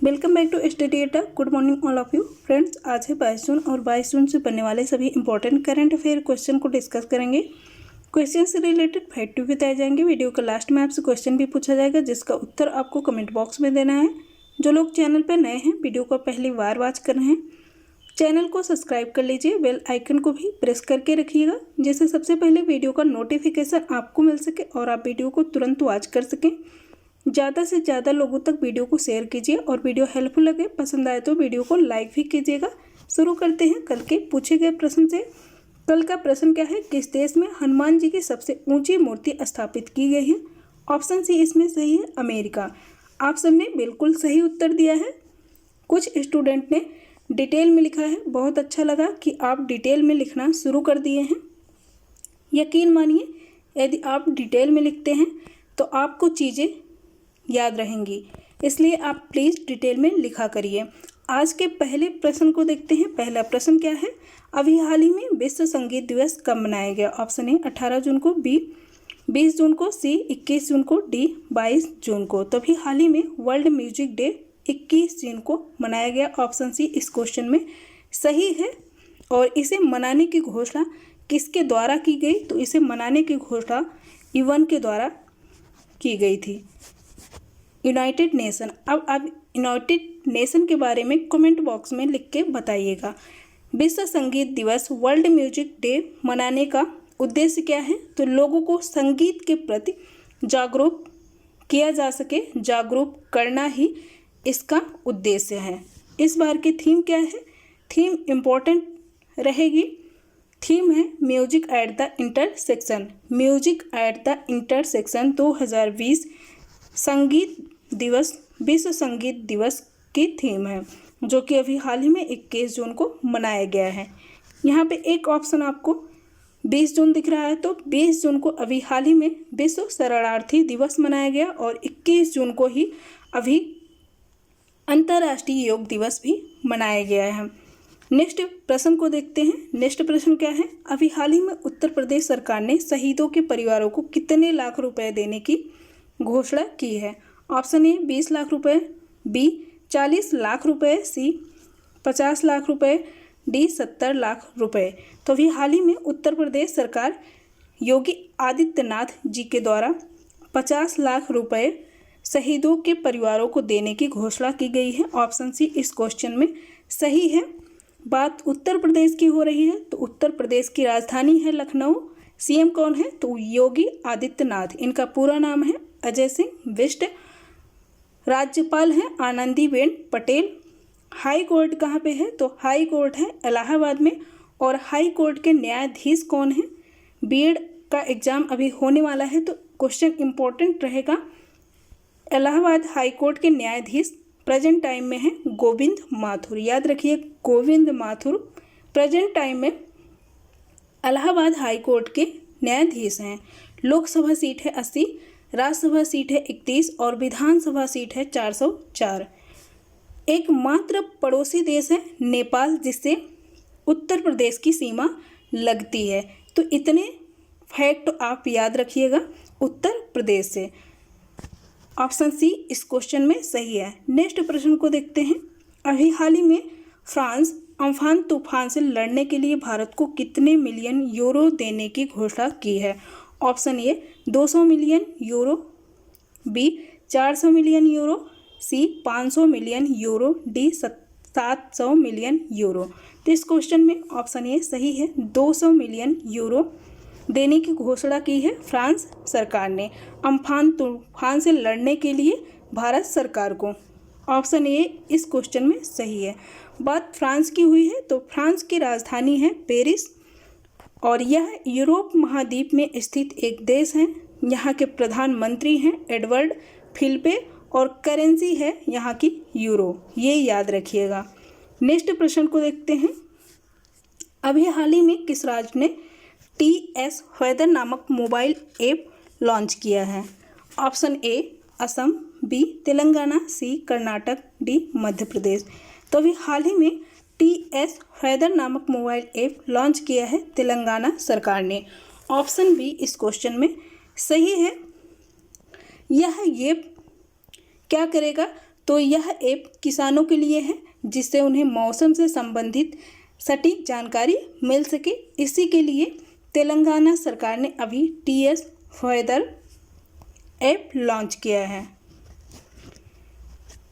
Welcome back to study data. Good morning all of you friends. आज है 22 जून और 22 जून से बनने वाले सभी इंपॉर्टेंट करंट अफेयर क्वेश्चन को डिस्कस करेंगे। क्वेश्चन से रिलेटेड फैक्ट भी बताए जाएंगे। वीडियो के लास्ट में आपसे क्वेश्चन भी पूछा जाएगा जिसका उत्तर आपको कमेंट बॉक्स में देना है। जो लोग चैनल पर नए हैं, वीडियो को पहली बार वॉच कर रहे हैं, चैनल को सब्सक्राइब कर लीजिए, बेल आइकन को भी प्रेस करके रखिएगा जिससे सबसे पहले वीडियो का नोटिफिकेशन आपको मिल सके और आप वीडियो को तुरंत वॉच कर सकें। ज़्यादा से ज़्यादा लोगों तक वीडियो को शेयर कीजिए और वीडियो हेल्पफुल लगे, पसंद आए तो वीडियो को लाइक भी कीजिएगा। शुरू करते हैं कल के पूछे गए प्रश्न से। कल का प्रश्न क्या है? किस देश में हनुमान जी की सबसे ऊंची मूर्ति स्थापित की गई है? ऑप्शन सी इसमें सही है, अमेरिका। आप सबने बिल्कुल सही उत्तर दिया है। कुछ स्टूडेंट ने डिटेल में लिखा है, बहुत अच्छा लगा कि आप डिटेल में लिखना शुरू कर दिए हैं। यकीन मानिए, यदि आप डिटेल में लिखते हैं तो आपको चीज़ें याद रहेंगी, इसलिए आप प्लीज़ डिटेल में लिखा करिए। आज के पहले प्रश्न को देखते हैं। पहला प्रश्न क्या है? अभी हाल ही में विश्व संगीत दिवस कब मनाया गया? ऑप्शन ए 18 जून को, बी 20 जून को, सी 21 जून को, डी 22 जून को। तो अभी हाल ही में वर्ल्ड म्यूजिक डे 21 जून को मनाया गया। ऑप्शन सी इस क्वेश्चन में सही है। और इसे मनाने की घोषणा किसके द्वारा की गई? तो इसे मनाने की घोषणा UN के द्वारा की गई थी, यूनाइटेड नेशन। अब आप यूनाइटेड नेशन के बारे में कमेंट बॉक्स में लिख के बताइएगा। विश्व संगीत दिवस वर्ल्ड म्यूजिक डे मनाने का उद्देश्य क्या है? तो लोगों को संगीत के प्रति जागरूक किया जा सके, जागरूक करना ही इसका उद्देश्य है। इस बार की थीम क्या है? थीम इम्पोर्टेंट रहेगी। थीम है music at the intersection. Music at the intersection 2020 संगीत दिवस, विश्व संगीत दिवस की थीम है, जो कि अभी हाल ही में 21 जून को मनाया गया है। यहाँ पे एक ऑप्शन आपको 20 जून दिख रहा है, तो 20 जून को अभी हाल ही में विश्व शरणार्थी दिवस मनाया गया और 21 जून को ही अभी अंतर्राष्ट्रीय योग दिवस भी मनाया गया है। नेक्स्ट प्रश्न को देखते हैं। नेक्स्ट प्रश्न क्या है? अभी हाल ही में उत्तर प्रदेश सरकार ने शहीदों के परिवारों को कितने लाख रुपए देने की घोषणा की है? ऑप्शन ए 20 लाख रुपए, बी 40 लाख रुपए, सी 50 लाख रुपए, डी 70 लाख रुपए। तो अभी हाल ही में उत्तर प्रदेश सरकार योगी आदित्यनाथ जी के द्वारा 50 लाख रुपए शहीदों के परिवारों को देने की घोषणा की गई है। ऑप्शन सी इस क्वेश्चन में सही है। बात उत्तर प्रदेश की हो रही है, तो उत्तर प्रदेश की राजधानी है लखनऊ। CM कौन है? तो योगी आदित्यनाथ। इनका पूरा नाम है अजय सिंह बिष्ट। राज्यपाल हैं आनंदीबेन पटेल। हाई कोर्ट कहाँ पे है? तो हाई कोर्ट है इलाहाबाद में। और हाई कोर्ट के न्यायाधीश कौन है? BEd का एग्ज़ाम अभी होने वाला है, तो क्वेश्चन इम्पोर्टेंट रहेगा। इलाहाबाद हाई कोर्ट के न्यायाधीश प्रेजेंट टाइम में हैं गोविंद माथुर। याद रखिए, गोविंद माथुर प्रेजेंट टाइम में इलाहाबाद हाई कोर्ट के न्यायाधीश हैं। लोकसभा सीट है 80, राज्यसभा सीट है 31 और विधानसभा सीट है 404। एकमात्र पड़ोसी देश है नेपाल, जिससे उत्तर प्रदेश की सीमा लगती है। तो इतने फैक्ट आप याद रखिएगा उत्तर प्रदेश से। ऑप्शन सी इस क्वेश्चन में सही है। नेक्स्ट प्रश्न को देखते हैं। अभी हाल ही में फ्रांस अम्फान तूफान से लड़ने के लिए भारत को कितने मिलियन यूरो देने की घोषणा की है? Option A 200 million euro, B 400 million euro, C 500 million euro, D 700 million euro. तो इस क्वेश्चन में ऑप्शन ए सही है, 200 मिलियन यूरो देने की घोषणा की है फ्रांस सरकार ने अम्फान तूफान से लड़ने के लिए भारत सरकार को। ऑप्शन ए इस क्वेश्चन में सही है। बात फ्रांस की हुई है, तो फ्रांस की राजधानी है पेरिस और यह यूरोप महाद्वीप में स्थित एक देश है। यहाँ के प्रधानमंत्री हैं एडवर्ड फिलिपे और करेंसी है यहाँ की यूरो। ये याद रखिएगा। नेक्स्ट प्रश्न को देखते हैं। अभी हाल ही में किस राज्य ने TS वेदर नामक मोबाइल ऐप लॉन्च किया है? Option A Assam, B Telangana, C Karnataka, D Madhya Pradesh. तो अभी हाल ही में TS वेदर नामक मोबाइल ऐप लॉन्च किया है तेलंगाना सरकार ने। ऑप्शन बी इस क्वेश्चन में सही है। यह ऐप क्या करेगा? तो यह ऐप किसानों के लिए है जिससे उन्हें मौसम से संबंधित सटीक जानकारी मिल सके। इसी के लिए तेलंगाना सरकार ने अभी TS वेदर ऐप लॉन्च किया है।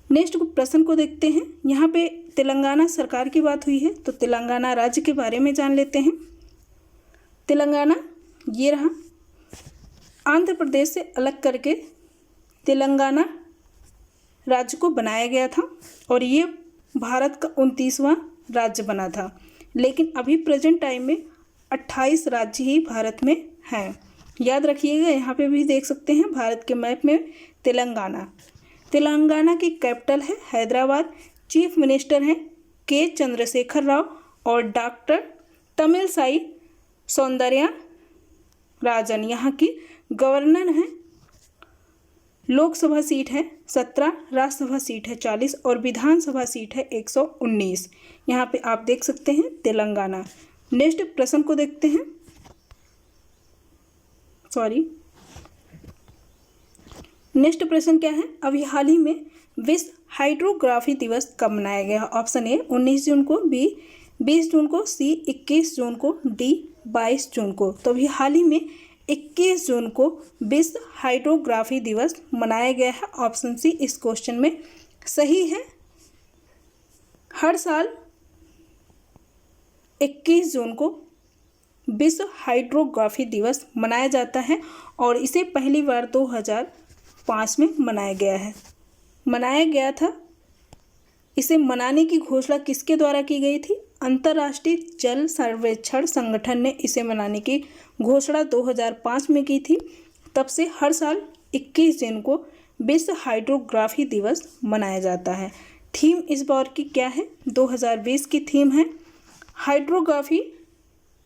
नेक्स्ट प्रश्न को देखते हैं। यहाँ पे तेलंगाना सरकार की बात हुई है तो तेलंगाना राज्य के बारे में जान लेते हैं। तेलंगाना ये रहा, आंध्र प्रदेश से अलग करके तेलंगाना राज्य को बनाया गया था और ये भारत का 29वां राज्य बना था। लेकिन अभी प्रेजेंट टाइम में 28 राज्य ही भारत में हैं। याद रखिएगा, यहाँ पे भी देख सकते हैं भारत के मैप में तेलंगाना की कैपिटल है हैदराबाद। चीफ मिनिस्टर हैं के चंद्रशेखर राव और डॉक्टर तमिलसाई सौंदर्या राजन यहाँ की गवर्नर हैं। लोकसभा सीट है 17, राज्यसभा सीट है 40 और विधानसभा सीट है 119। यहाँ पे आप देख सकते हैं तेलंगाना। नेक्स्ट प्रश्न को देखते हैं। नेक्स्ट प्रश्न क्या है? अभी हाल ही में विश्व हाइड्रोग्राफी दिवस कब मनाया गया? ऑप्शन ए 19 जून को, बी 20 जून को, सी 21 जून को, डी 22 जून को। तो अभी हाल ही में 21 जून को विश्व हाइड्रोग्राफी दिवस मनाया गया है। ऑप्शन सी इस क्वेश्चन में सही है। हर साल 21 जून को विश्व हाइड्रोग्राफी दिवस मनाया जाता है और इसे पहली बार 2005 में मनाया गया था। इसे मनाने की घोषणा किसके द्वारा की गई थी? अंतर्राष्ट्रीय जल सर्वेक्षण संगठन ने इसे मनाने की घोषणा 2005 में की थी। तब से हर साल 21 जून को विश्व हाइड्रोग्राफी दिवस मनाया जाता है। थीम इस बार की क्या है? 2020 की थीम है हाइड्रोग्राफी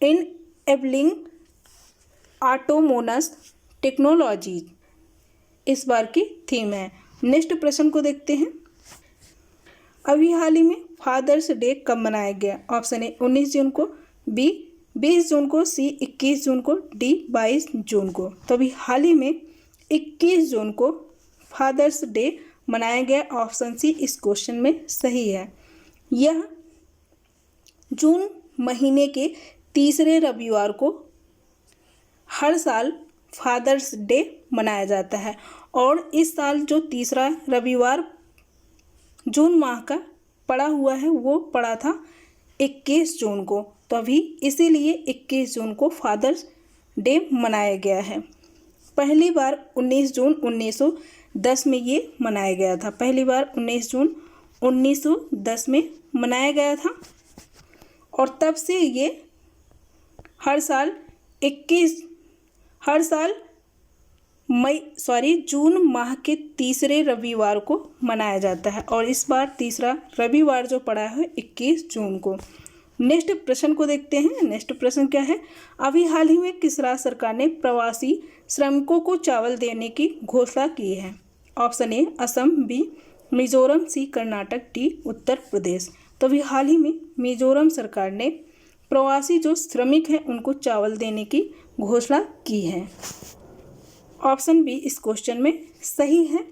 इन एबलिंग ऑटोनोमस टेक्नोलॉजीज, इस बार की थीम है। नेक्स्ट प्रश्न को देखते हैं। अभी हाल ही में फादर्स डे कब मनाया गया? ऑप्शन ए 19 जून को, बी 20 जून को, सी 21 जून को, डी 22 जून को। तो अभी हाल ही में 21 जून को फादर्स डे मनाया गया। ऑप्शन सी इस क्वेश्चन में सही है। यह जून महीने के तीसरे रविवार को हर साल फादर्स डे मनाया जाता है और इस साल जो तीसरा रविवार जून माह का पड़ा हुआ है वो पड़ा था 21 जून को। तो अभी इसीलिए 21 जून को फादर्स डे मनाया गया है। पहली बार 19 जून 1910 में ये मनाया गया था। पहली बार 19 जून 1910 में मनाया गया था और तब से ये हर साल जून माह के तीसरे रविवार को मनाया जाता है और इस बार तीसरा रविवार जो पड़ा है 21 जून को। नेक्स्ट प्रश्न को देखते हैं। नेक्स्ट प्रश्न क्या है? अभी हाल ही में किस राज्य सरकार ने प्रवासी श्रमिकों को चावल देने की घोषणा की है? Option A Assam, B Mizoram, C Karnataka, D Uttar Pradesh. तो अभी हाल ही में मिजोरम सरकार ने प्रवासी जो श्रमिक हैं उनको चावल देने की घोषणा की है। ऑप्शन बी इस क्वेश्चन में सही है।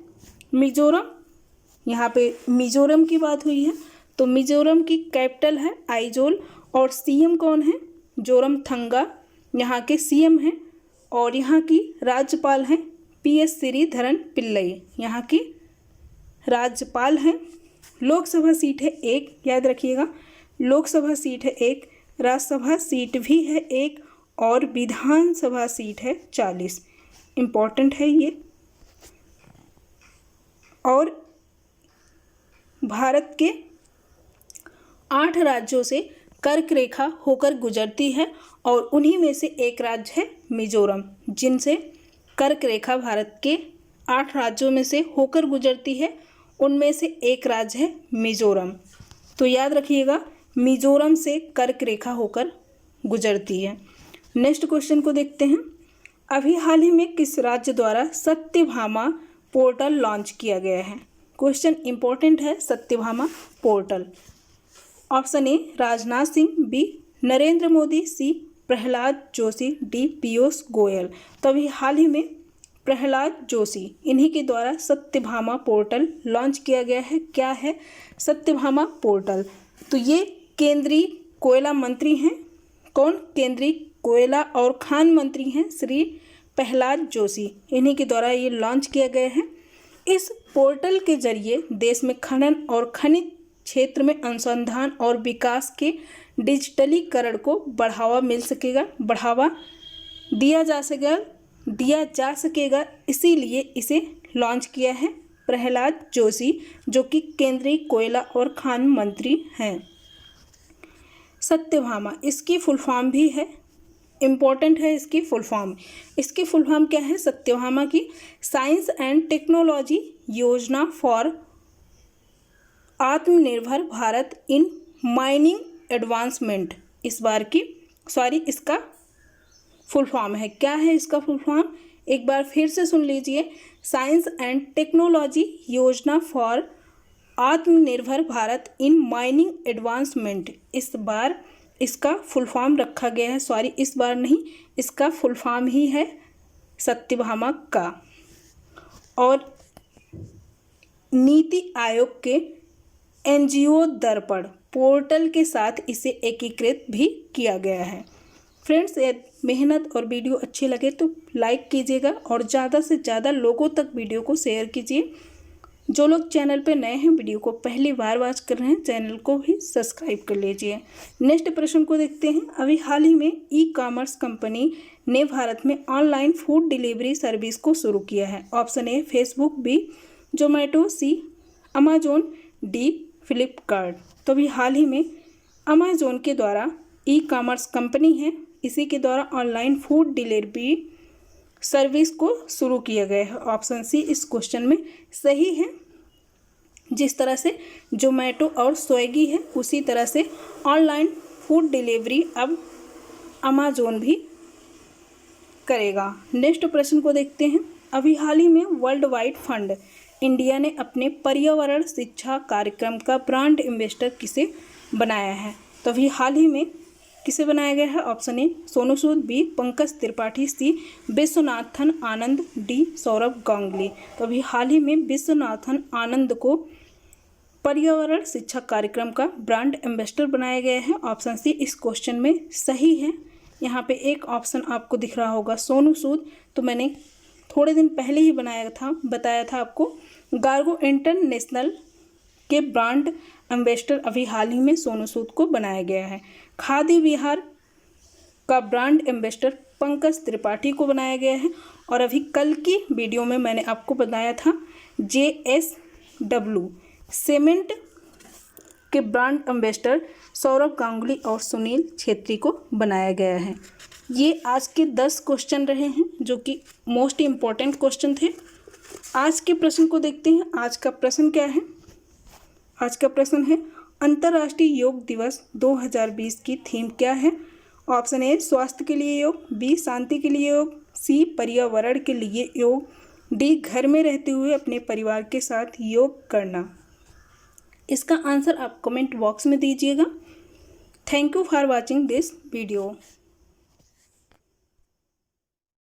मिजोरम, यहाँ पे मिजोरम की बात हुई है तो मिजोरम की कैपिटल है आइजोल और सीएम कौन है? जोरमथंगा यहाँ के सीएम हैं और यहाँ की राज्यपाल हैं PS श्रीधरन पिल्लई, यहाँ की राज्यपाल हैं। लोकसभा सीट है 1, याद रखिएगा, लोकसभा सीट है 1, राज्यसभा सीट भी है 1 और विधानसभा सीट है 40। इम्पॉर्टेंट है ये। और भारत के 8 राज्यों से कर्क रेखा होकर गुजरती है और उन्हीं में से एक राज्य है मिजोरम, जिनसे कर्क रेखा भारत के 8 राज्यों में से होकर गुजरती है। उनमें से एक राज्य है मिजोरम। तो याद रखिएगा मिजोरम से कर्क रेखा होकर गुजरती है। नेक्स्ट क्वेश्चन को देखते हैं। अभी हाल ही में किस राज्य द्वारा सत्यभामा पोर्टल लॉन्च किया गया है? क्वेश्चन इंपॉर्टेंट है। Satyabhama portal. Option A Rajnath Singh, B Narendra Modi, C Prahlad Joshi, D Piyush Goyal. तो अभी हाल ही में प्रहलाद जोशी, इन्हीं के द्वारा सत्यभामा पोर्टल लॉन्च किया गया है। क्या है सत्यभामा पोर्टल? तो ये केंद्रीय कोयला मंत्री हैं। कौन? केंद्रीय कोयला और खान मंत्री हैं श्री प्रहलाद जोशी, इन्हीं के द्वारा ये लॉन्च किया गया है। इस पोर्टल के जरिए देश में खनन और खनिज क्षेत्र में अनुसंधान और विकास के डिजिटलीकरण को बढ़ावा दिया जा सकेगा, इसीलिए इसे लॉन्च किया है प्रहलाद जोशी, जो कि केंद्रीय कोयला और खान मंत्री हैं। सत्यभामा, इसकी फुल फॉर्म भी है, इम्पोर्टेंट है इसकी फुल फॉर्म। इसकी फुल फॉर्म क्या है सत्यभामा की? साइंस एंड टेक्नोलॉजी योजना फॉर आत्मनिर्भर भारत इन माइनिंग एडवांसमेंट। इसका फुल फॉर्म है। क्या है इसका फुल फॉर्म? एक बार फिर से सुन लीजिए। साइंस एंड टेक्नोलॉजी योजना फॉर आत्मनिर्भर भारत इन माइनिंग एडवांसमेंट। इस बार इसका फुल फॉर्म रखा गया है, इस बार नहीं, इसका फुल फॉर्म ही है सत्यभामा का। और नीति आयोग के एनजीओ दर्पण पोर्टल के साथ इसे एकीकृत भी किया गया है। फ्रेंड्स, मेहनत और वीडियो अच्छी लगे तो लाइक कीजिएगा और ज़्यादा से ज़्यादा लोगों तक वीडियो को शेयर कीजिए। जो लोग चैनल पे नए हैं, वीडियो को पहली बार वॉच कर रहे हैं, चैनल को भी सब्सक्राइब कर लीजिए। नेक्स्ट प्रश्न को देखते हैं। अभी हाल ही में ई कॉमर्स कंपनी ने भारत में ऑनलाइन फूड डिलीवरी सर्विस को शुरू किया है। Option A Facebook, B Zomato, C Amazon, D Flipkart. तो अभी हाल ही में अमेजोन के द्वारा ई कॉमर्स कंपनी है, इसी के द्वारा ऑनलाइन फूड डिलीवरी सर्विस को शुरू किया गया है। ऑप्शन सी इस क्वेश्चन में सही है। जिस तरह से जोमेटो और स्विगी है, उसी तरह से ऑनलाइन फूड डिलीवरी अब अमेजोन भी करेगा। नेक्स्ट प्रश्न को देखते हैं। अभी हाल ही में वर्ल्ड वाइड फंड इंडिया ने अपने पर्यावरण शिक्षा कार्यक्रम का ब्रांड एम्बेसडर किसे बनाया है? तो अभी हाल ही में किसे बनाया गया है? Option A Sonu Sood, B Pankaj Tripathi, C Viswanathan Anand, D Sourav Ganguly. तो अभी हाल ही में विश्वनाथन आनंद को पर्यावरण शिक्षा कार्यक्रम का ब्रांड एम्बेसडर बनाया गया है। ऑप्शन सी इस क्वेश्चन में सही है। यहाँ पे एक ऑप्शन आपको दिख रहा होगा सोनू सूद, तो मैंने थोड़े दिन पहले ही बताया था आपको। गार्गो इंटरनेशनल के ब्रांड एम्बेसडर अभी हाल ही में सोनू सूद को बनाया गया है। खादी विहार का ब्रांड एम्बेसडर पंकज त्रिपाठी को बनाया गया है। और अभी कल की वीडियो में मैंने आपको बताया था JSW सीमेंट के ब्रांड एम्बेसडर सौरभ गांगुली और सुनील छेत्री को बनाया गया है। ये आज के 10 क्वेश्चन रहे हैं, जो कि मोस्ट इम्पॉर्टेंट क्वेश्चन थे। आज के प्रश्न को देखते हैं। आज का प्रश्न क्या है? आज का प्रश्न है अंतर्राष्ट्रीय योग दिवस 2020 की थीम क्या है? ऑप्शन ए स्वास्थ्य के लिए योग, बी शांति के लिए योग, सी पर्यावरण के लिए योग, डी घर में रहते हुए अपने परिवार के साथ योग करना। इसका आंसर आप कमेंट बॉक्स में दीजिएगा। Thank you for watching this video.